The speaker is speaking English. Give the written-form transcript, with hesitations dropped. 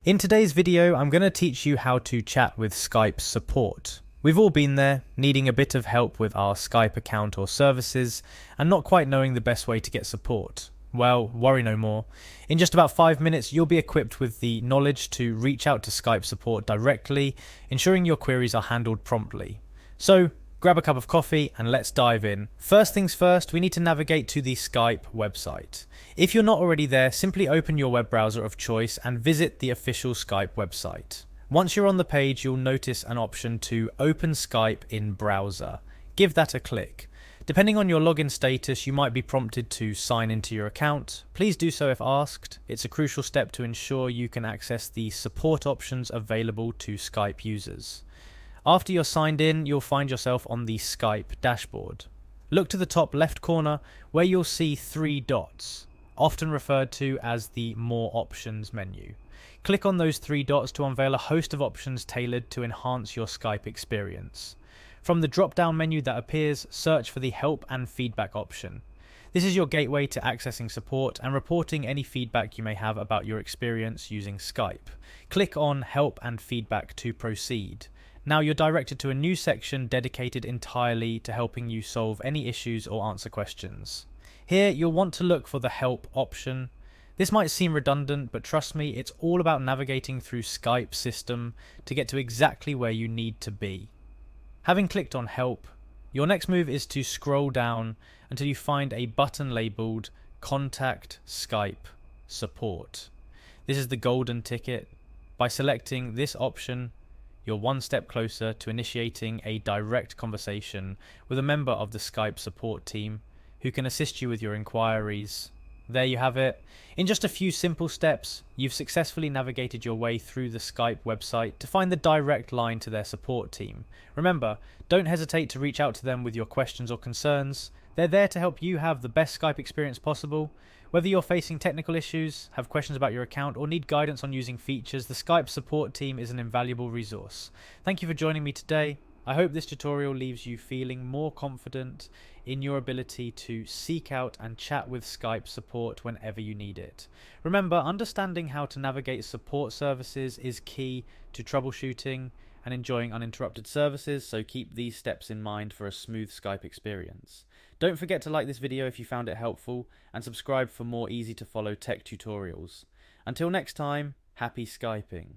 In today's video, I'm going to teach you how to chat with Skype support. We've all been there, needing a bit of help with our Skype account or services, and not quite knowing the best way to get support. Well, worry no more. In just about 5 minutes, you'll be equipped with the knowledge to reach out to Skype support directly, ensuring your queries are handled promptly. So, grab a cup of coffee and let's dive in. First things first, we need to navigate to the Skype website. If you're not already there, simply open your web browser of choice and visit the official Skype website. Once you're on the page, you'll notice an option to open Skype in browser. Give that a click. Depending on your login status, you might be prompted to sign into your account. Please do so if asked. It's a crucial step to ensure you can access the support options available to Skype users. After you're signed in, you'll find yourself on the Skype dashboard. Look to the top left corner where you'll see 3 dots, often referred to as the More Options menu. Click on those 3 dots to unveil a host of options tailored to enhance your Skype experience. From the drop-down menu that appears, search for the Help and Feedback option. This is your gateway to accessing support and reporting any feedback you may have about your experience using Skype. Click on Help and Feedback to proceed. Now you're directed to a new section dedicated entirely to helping you solve any issues or answer questions. Here you'll want to look for the Help option. This might seem redundant, but trust me, it's all about navigating through Skype's system to get to exactly where you need to be. Having clicked on Help, your next move is to scroll down until you find a button labelled Contact Skype Support. This is the golden ticket. By selecting this option, you're one step closer to initiating a direct conversation with a member of the Skype support team who can assist you with your inquiries. There you have it. In just a few simple steps, you've successfully navigated your way through the Skype website to find the direct line to their support team. Remember, don't hesitate to reach out to them with your questions or concerns. They're there to help you have the best Skype experience possible. Whether you're facing technical issues, have questions about your account, or need guidance on using features, the Skype support team is an invaluable resource. Thank you for joining me today. I hope this tutorial leaves you feeling more confident in your ability to seek out and chat with Skype support whenever you need it. Remember, understanding how to navigate support services is key to troubleshooting and enjoying uninterrupted services, so keep these steps in mind for a smooth Skype experience. Don't forget to like this video if you found it helpful, and subscribe for more easy to follow tech tutorials. Until next time, happy Skyping.